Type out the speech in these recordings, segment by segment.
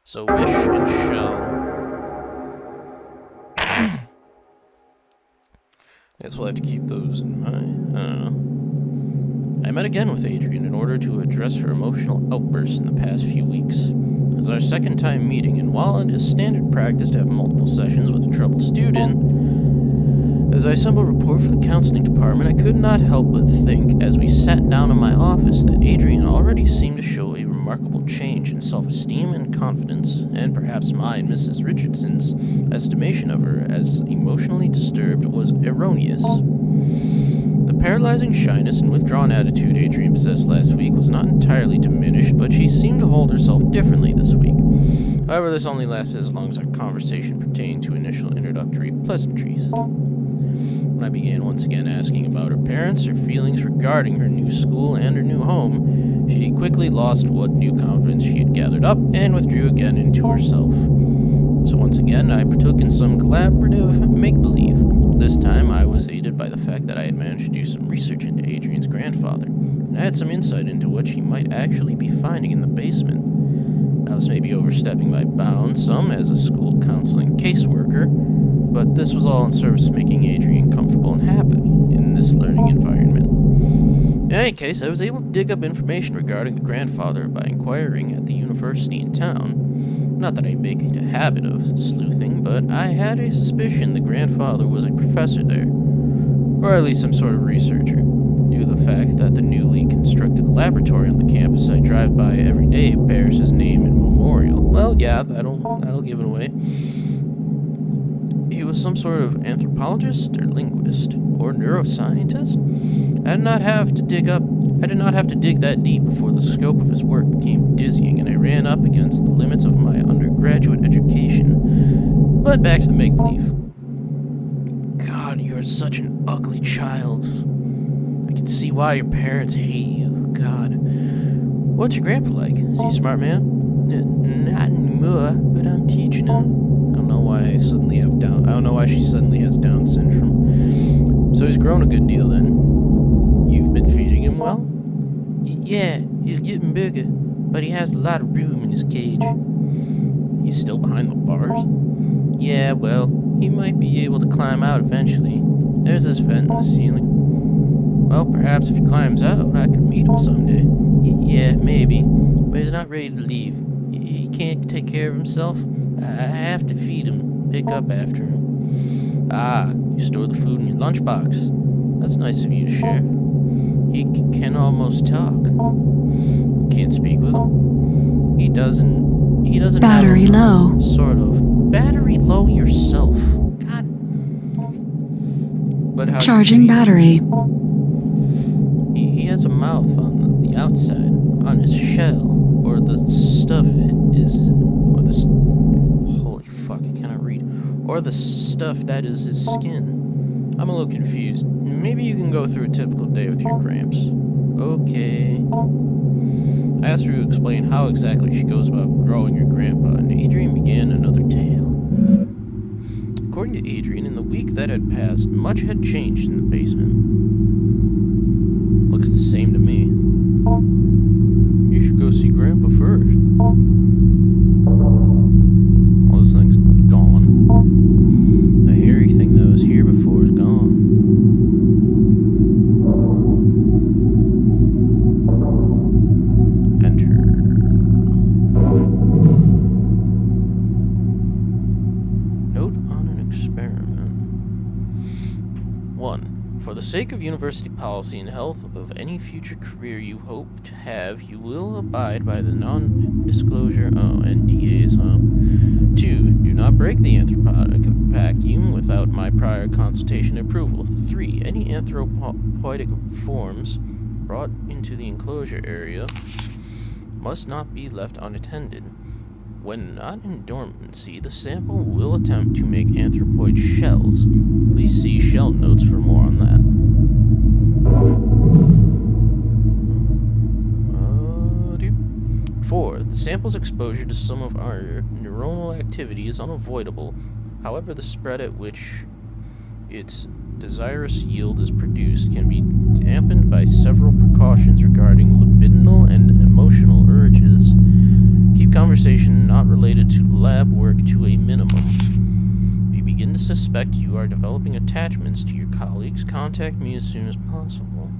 So wish and shall. I guess we'll have to keep those in mind. I don't know. I met again with Adrian in order to address her emotional outbursts in the past few weeks. It was our second time meeting, and while it is standard practice to have multiple sessions with a troubled student, as I assembled a report for the counseling department, I could not help but think, as we sat down in my office, that Adrian already seemed to show a remarkable change in self-esteem and confidence, and perhaps mine, Mrs. Richardson's, estimation of her as emotionally disturbed was erroneous. The paralyzing shyness and withdrawn attitude Adrian possessed last week was not entirely diminished, but she seemed to hold herself differently this week. However, this only lasted as long as our conversation pertained to initial introductory pleasantries. When I began once again asking about her parents, her feelings regarding her new school and her new home, she quickly lost what new confidence she had gathered up and withdrew again into herself. So once again, I partook in some collaborative make-believe. This time, I was aided by the fact that I had managed to do some research into Adrian's grandfather, and I had some insight into what she might actually be finding in the basement. Now, this may be overstepping my bounds, some as a school counseling caseworker, but this was all in service of making Adrian comfortable and happy in this learning environment. In any case, I was able to dig up information regarding the grandfather by inquiring at the university in town. Not that I make it a habit of sleuthing, but I had a suspicion the grandfather was a professor there, or at least some sort of researcher, due to the fact that the newly constructed laboratory on the campus I drive by every day bears his name and memorial. Well, yeah, that'll give it away. He was some sort of anthropologist or linguist or neuroscientist. I did not have to dig that deep before the scope of his work became dizzying and I ran up against the limits of my undergraduate education. But back to the make-believe. God, you're such an ugly child. I can see why your parents hate you. God. What's your grandpa like? Is he a smart man? Not anymore, but I'm teaching him. I don't know why she suddenly has Down syndrome. So he's grown a good deal then. You've been feeding him well? Yeah, he's getting bigger, but he has a lot of room in his cage. He's still behind the bars? Yeah, well, he might be able to climb out eventually. There's this vent in the ceiling. Well, perhaps if he climbs out, I could meet him someday. Yeah, maybe, but he's not ready to leave. He can't take care of himself. I have to feed him, pick up after him. Ah, you store the food in your lunchbox. That's nice of you to share. He can almost talk. Can't speak with him. He doesn't Battery have low. Sort of. Battery low yourself. God. But how Charging battery. He has a mouth on the outside, on his shell, or the stuff holy fuck, I cannot read. Or the stuff that is his skin. I'm a little confused. Maybe you can go through a typical day with your gramps. Okay. I asked her to explain how exactly she goes about growing her grandpa, and Adrian began another tale. According to Adrian, in the week that had passed, much had changed in the basement. Looks the same to me. You should go see Grandpa first. Well, this thing's gone. The hairy thing that was here before is gone. Enter. Note on an experiment. 1. For the sake of university policy and health of any future career you hope to have, you will abide by the non-disclosure NDAs, 2. Do not break the anthropoid vacuum without my prior consultation and approval. 3. Any anthropoid forms brought into the enclosure area must not be left unattended. When not in dormancy, the sample will attempt to make anthropoid shells. Please see shell notes for more on that. 4. The sample's exposure to some of our neuronal activity is unavoidable. However, the spread at which its desirous yield is produced can be dampened by several precautions regarding libidinal and emotional urges. Keep conversation not related to lab work to a minimum. If you begin to suspect you are developing attachments to your colleagues, contact me as soon as possible.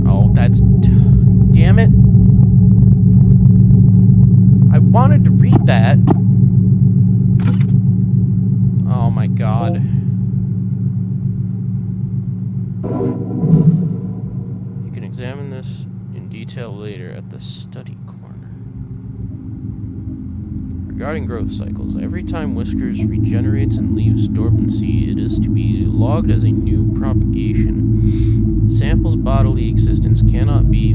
Oh, that's... Damn it. I wanted to read that. Oh my god. You can examine this in detail later at the study corner. Regarding growth cycles, every time Whiskers regenerates and leaves dormancy, it is to be logged as a new propagation. The sample's bodily existence cannot be,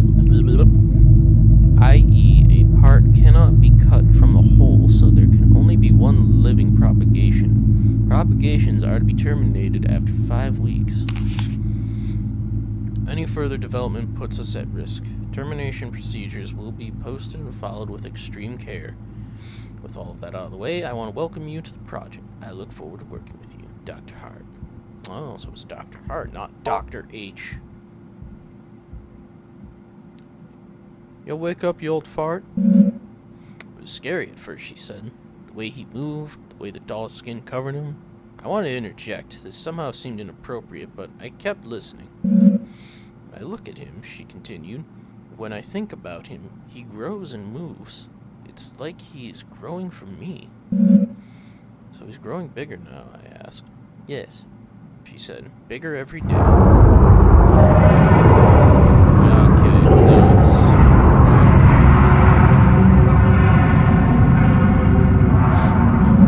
i.e., a part cannot be cut from the whole, so there can only be one living propagation. Propagations are to be terminated after 5 weeks. Any further development puts us at risk. Termination procedures will be posted and followed with extreme care. With all of that out of the way, I want to welcome you to the project. I look forward to working with you, Dr. Hart. Oh, so it's Dr. Hart, not Dr. H. You'll wake up, you old fart. It was scary at first, she said. The way he moved, the way the doll's skin covered him. I wanted to interject. This somehow seemed inappropriate, but I kept listening. When I look at him, she continued, when I think about him, he grows and moves. It's like he is growing from me. So he's growing bigger now, I asked. Yes, she said. Bigger every day. Okay, so it's...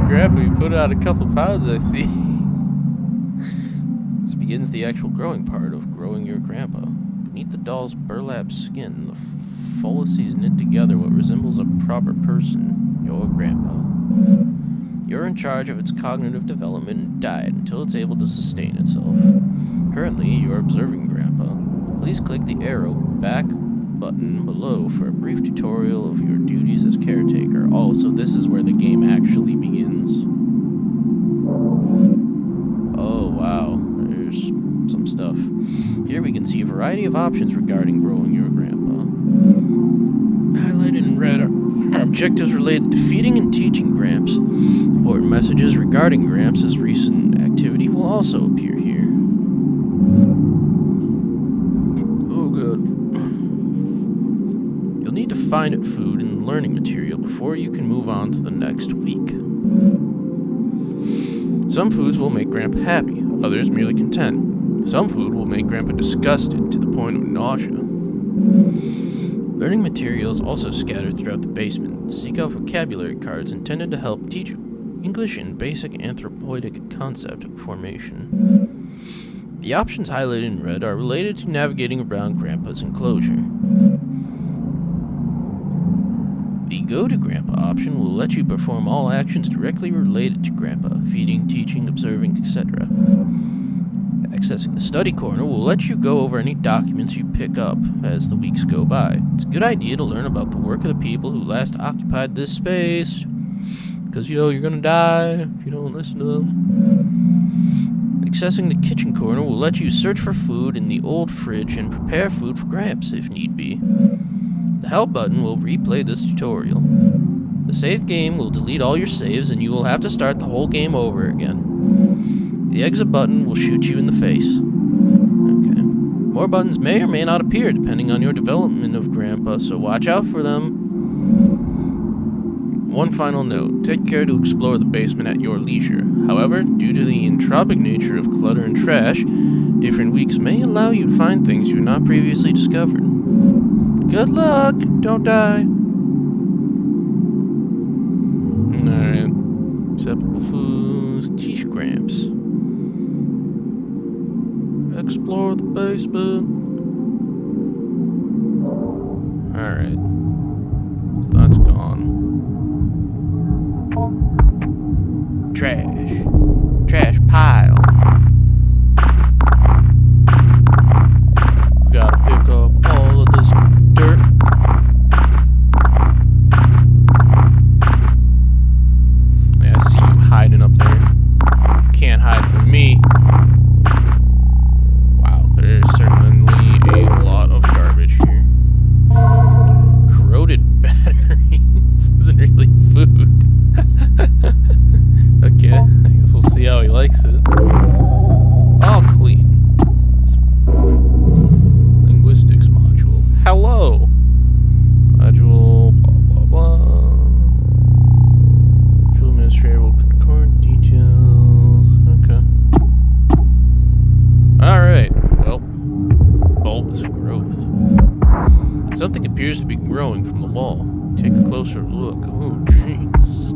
Grandpa, you put out a couple pounds, I see. This begins the actual growing part of growing your grandpa. Beneath the doll's burlap skin, the follices knit together what resembles a proper person, your grandpa. You're in charge of its cognitive development and diet until it's able to sustain itself. Currently, you're observing grandpa. Please click the arrow back button below for a brief tutorial of your duties as caretaker. Oh, so this is where the game actually begins. Oh, wow. There's some stuff. Here we can see a variety of options regarding growing your grandpa. Highlighted in red are objectives related to feeding and teaching Gramps. Important messages regarding Gramps' recent activity will also appear here. Oh, good. You'll need to find it food and learning material before you can move on to the next week. Some foods will make Grandpa happy, others merely content. Some food will make Grandpa disgusted to the point of nausea. Learning materials also scattered throughout the basement. Seek out vocabulary cards intended to help teach English and basic anthropoidic concept formation. The options highlighted in red are related to navigating around Grandpa's enclosure. The Go to Grandpa option will let you perform all actions directly related to Grandpa, feeding, teaching, observing, etc. Accessing the study corner will let you go over any documents you pick up as the weeks go by. It's a good idea to learn about the work of the people who last occupied this space, because, you're gonna die if you don't listen to them. Accessing the kitchen corner will let you search for food in the old fridge and prepare food for Gramps if need be. The help button will replay this tutorial. The save game will delete all your saves and you will have to start the whole game over again. The exit button will shoot you in the face. Okay. More buttons may or may not appear depending on your development of Grandpa, so watch out for them. One final note, take care to explore the basement at your leisure. However, due to the entropic nature of clutter and trash, different weeks may allow you to find things you have not previously discovered. Good luck! Don't die! Alright. Acceptable foods. Teach Gramps. Explore the basement. Alright. So that's gone. Trash. Trash pile. We gotta pick up all of this dirt. Yeah, I see you hiding up there. You can't hide from me. Wow, there's certainly a lot of garbage here. Something appears to be growing from the wall. Take a closer look. Oh, jeez.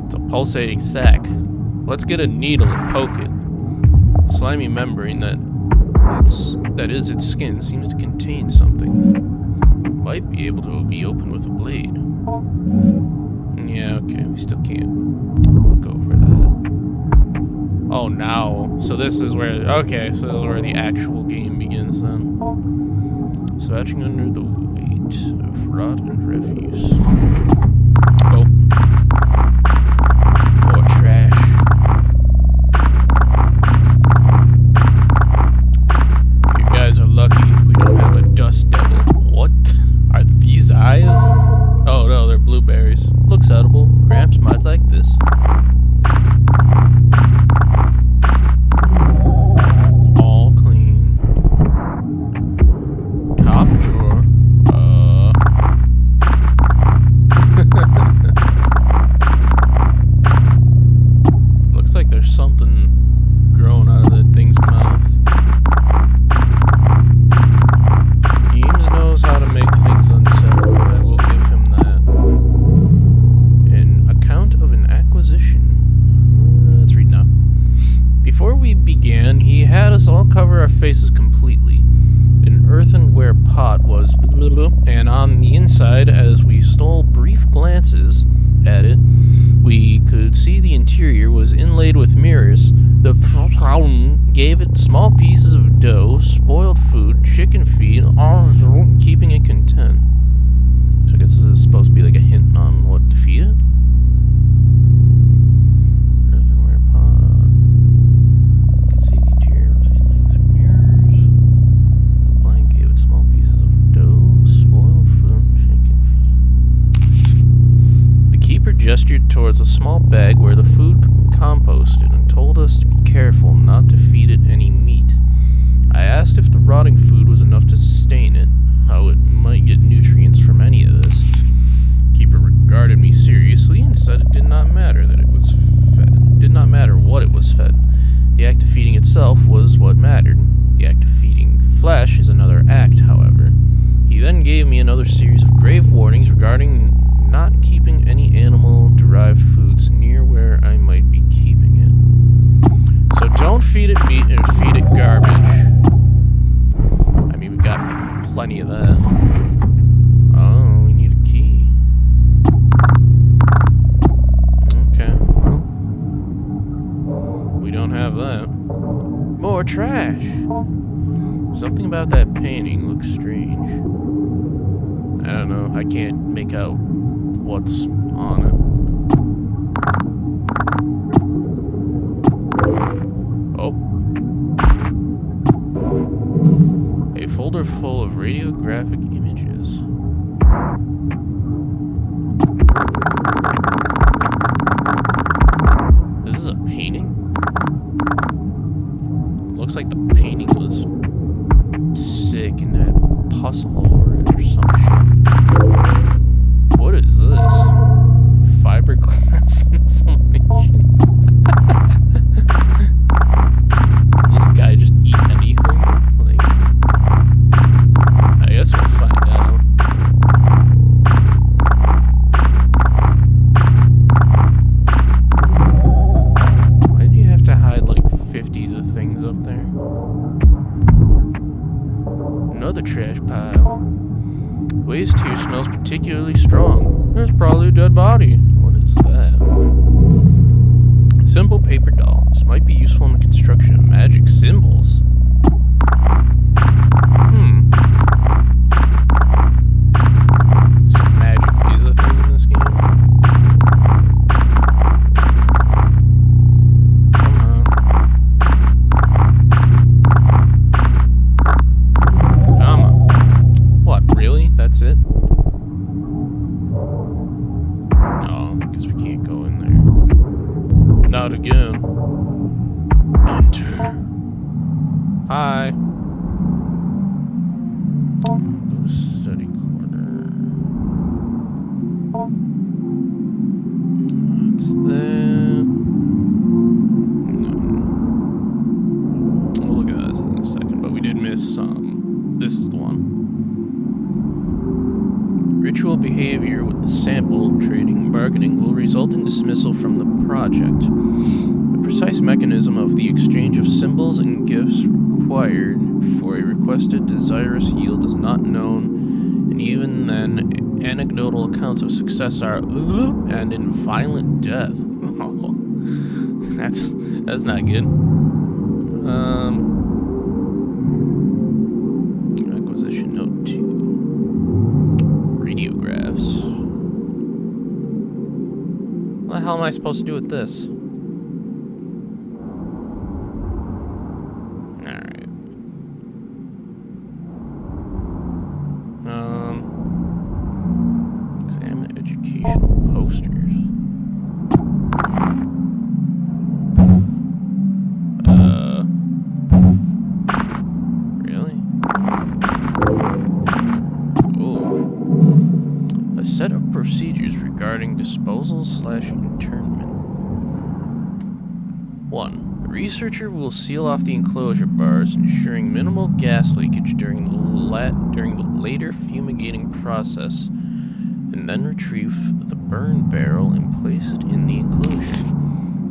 It's a pulsating sac. Let's get a needle and poke it. Slimy membrane that is its skin seems to contain something. Might be able to be opened with a blade. Yeah, okay, we still can't look over that. Oh, now. So this is where, okay, so this is where the actual game begins then. Slouching under the weight of rot and refuse. Oh. More trash. You guys are lucky we don't have a dust devil. What? Are these eyes? Oh no, they're blueberries. Looks edible. Gramps might like this. All clean. Top drawer. Looks like there's something growing out of that thing's mouth. Eames knows how to make things unsettling. I will give him that. An account of an acquisition. Let's read now. Before we began, he had us all cover our faces completely. An earthenware pot was, and on the inside, as we stole brief glances at it, we could see the interior was inlaid with mirrors. The gave it small pieces of dough, spoiled food, chicken feed, all keeping it content. So I guess this is supposed to be like a hint on what to feed it. Earthenware pot. You can see the interior was inlaid with mirrors. The blank gave it small pieces of dough, spoiled food, chicken feed. The keeper gestured towards a small bag where the food composted and told us to be careful not to feed it any meat. I asked if the rotting food was enough to sustain it, how it might get nutrients from any of this. Keeper regarded me seriously and said it did not matter that it was fed. It did not matter what it was fed. The act of feeding itself was what mattered. The act of feeding flesh is another act, however. He then gave me another series of grave warnings regarding not keeping any animal-derived foods near where I might be keeping it. So don't feed it meat and feed it garbage. I mean, we've got plenty of that. Oh, we need a key. Okay, well. We don't have that. More trash! Something about that painting looks strange. I don't know, I can't make out what's on it. Oh. A folder full of radiographic images. This is a painting? Looks like the painting was sick and had pus all over it or some shit. What is this? Fiberglass insulation. This guy just eat anything? Like, I guess we'll find out. Why do you have to hide like 50 of the things up there? Another trash pile. Waste here smells particularly strong. There's probably a dead body. What is that? Simple paper doll. This might be useful in the construction of magic symbols. So magic is a thing in this game? Come on. Come on. What, really? That's it? No, because we can't go in there. Not again. Enter. Hi. Study corner. What's that? No. We'll look at that in a second, but we did miss some. This is the one. Ritual behavior with the sample, trading, and bargaining will result in dismissal from the project. The precise mechanism of the exchange of symbols and gifts required for a requested desirous yield is not known, and even then, anecdotal accounts of success are and in violent death. That's not good. Acquisition note 2. Radiographs. What the hell am I supposed to do with this? Alright. Examine educational posters. Really? Oh. A set of procedures regarding disposal/internment. 1. A researcher will seal off the enclosure bars, ensuring minimal gas leakage during the later fumigating process, and then retrieve the burn barrel and place it in the enclosure.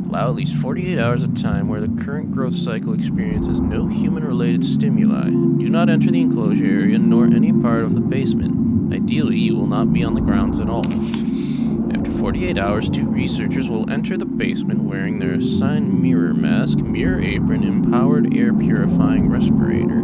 Allow at least 48 hours of time where the current growth cycle experiences no human-related stimuli. Do not enter the enclosure area nor any part of the basement. Ideally, you will not be on the grounds at all. After 48 hours, 2 researchers will enter the basement wearing their assigned mirror mask, mirror apron, and powered air purifying respirator.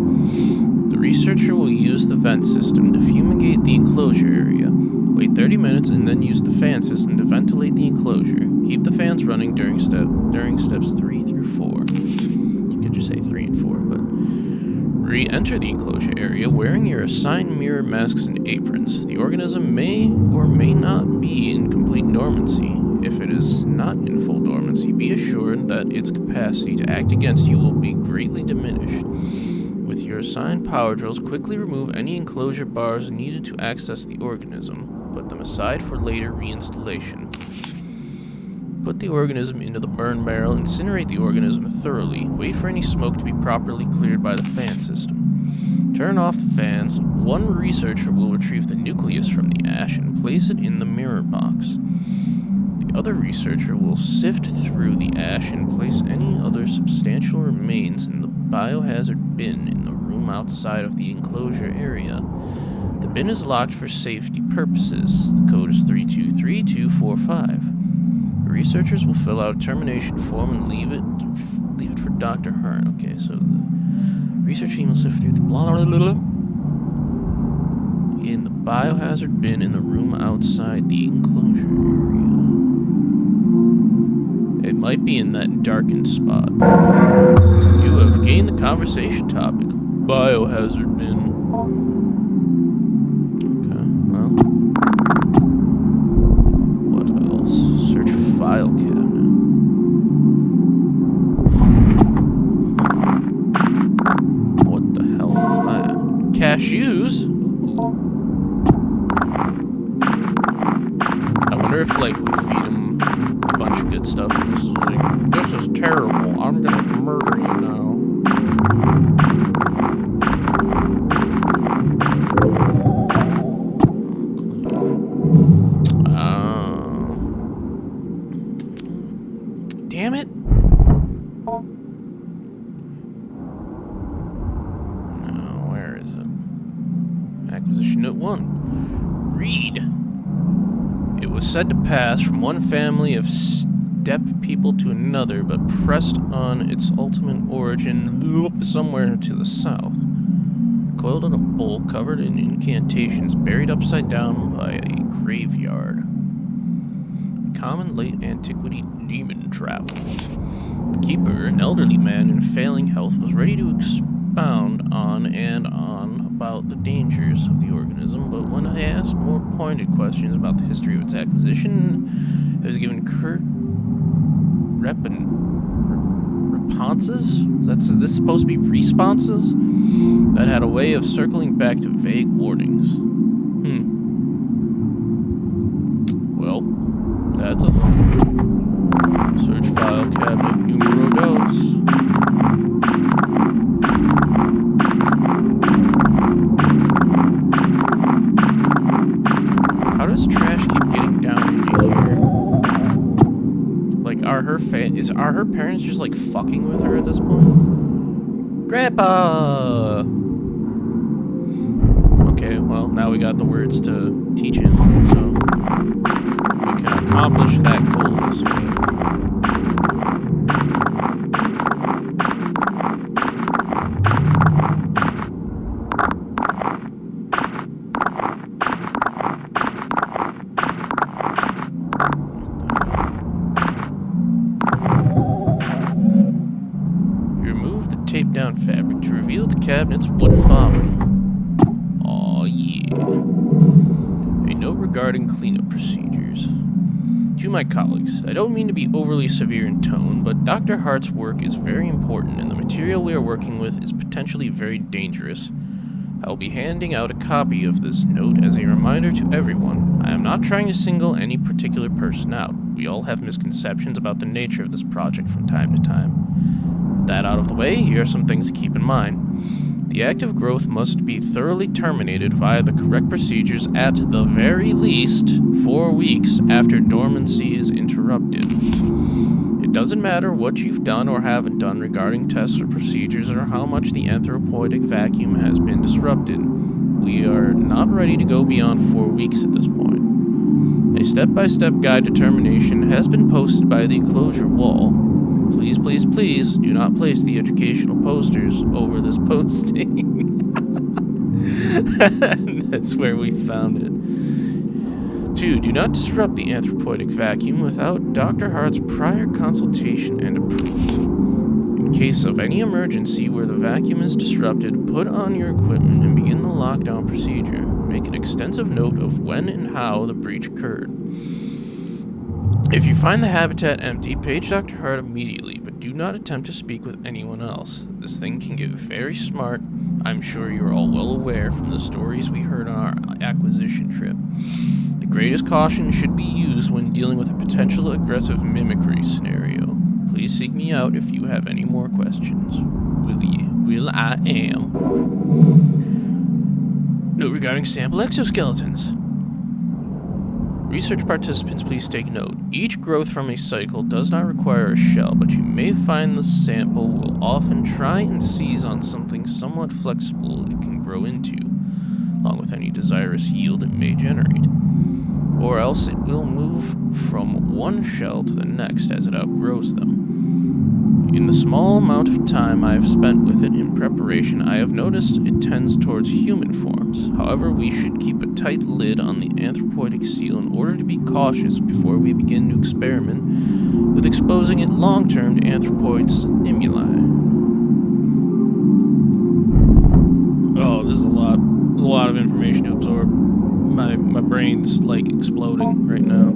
The researcher will use the vent system to fumigate the enclosure area. Wait 30 minutes and then use the fan system to ventilate the enclosure. Keep the fans running during steps 3 through 4. You could just say 3 and 4, but re-enter the enclosure area wearing your assigned mirror masks and aprons. The organism may or may not be in complete dormancy. If it is not in full dormancy, be assured that its capacity to act against you will be greatly diminished. With your assigned power drills, quickly remove any enclosure bars needed to access the organism. Put them aside for later reinstallation. Put the organism into the burn barrel, incinerate the organism thoroughly. Wait for any smoke to be properly cleared by the fan system. Turn off the fans. 1 researcher will retrieve the nucleus from the ash and place it in the mirror box. The other researcher will sift through the ash and place any other substantial remains in the biohazard bin in the room outside of the enclosure area. The bin is locked for safety purposes. The code is 323245. The researchers will fill out a termination form and leave it for Dr. Hearn. Okay, so the research team will sift through the blah blah blah blah in the biohazard bin in the room outside the enclosure area. It might be in that darkened spot. You have gained the conversation topic. Biohazard bin. Okay, well. What else? Search file cabinet. What the hell is that? Cashews? Ooh. I wonder if, like, we feed him a bunch of good stuff and this is like, this is terrible, I'm gonna murder you now. Damn it. No, where is it? Acquisition note 1. Read. It was said to pass from one family of steppe people to another, but pressed on its ultimate origin somewhere to the south. Coiled in a bowl covered in incantations, buried upside down by a graveyard. Common late antiquity demon travel. The keeper, an elderly man in failing health, was ready to expound on and on about the dangers of the organism, but when I asked more pointed questions about the history of its acquisition, I was given curt responses? Is this supposed to be responses? That had a way of circling back to vague warnings. Well, that's a thing. Search file cabinet numero dos. trash keep getting down into here? Like, are her parents just like fucking with her at this point? Grandpa! Okay, well, now we got the words to teach him, so we can accomplish that goal this week. Tape down fabric to reveal the cabinet's wooden bottom. Aw, yeah. A note regarding cleanup procedures. To my colleagues, I don't mean to be overly severe in tone, but Dr. Hart's work is very important and the material we are working with is potentially very dangerous. I will be handing out a copy of this note as a reminder to everyone. I am not trying to single any particular person out. We all have misconceptions about the nature of this project from time to time. That out of the way, here are some things to keep in mind. The active growth must be thoroughly terminated via the correct procedures at the very least 4 weeks after dormancy is interrupted. It doesn't matter what you've done or haven't done regarding tests or procedures or how much the anthropoidic vacuum has been disrupted. We are not ready to go beyond 4 weeks at this point. A step-by-step guide to termination has been posted by the enclosure wall. Please, please, please do not place the educational posters over this posting. That's where we found it. 2. Do not disrupt the anthropoidic vacuum without Dr. Hart's prior consultation and approval. In case of any emergency where the vacuum is disrupted, put on your equipment and begin the lockdown procedure. Make an extensive note of when and how the breach occurred. If you find the habitat empty, page Dr. Hart immediately, but do not attempt to speak with anyone else. This thing can get very smart. I'm sure you're all well aware from the stories we heard on our acquisition trip. The greatest caution should be used when dealing with a potential aggressive mimicry scenario. Please seek me out if you have any more questions. Will I am. Note regarding sample exoskeletons. Research participants, please take note. Each growth from a cycle does not require a shell, but you may find the sample will often try and seize on something somewhat flexible it can grow into, along with any desirous yield it may generate. Or else it will move from one shell to the next as it outgrows them. In the small amount of time I have spent with it in preparation, I have noticed it tends towards human forms. However, we should keep a tight lid on the anthropoidic seal in order to be cautious before we begin to experiment with exposing it long-term to anthropoid stimuli. Oh, there's a lot of information to absorb. My brain's like exploding right now.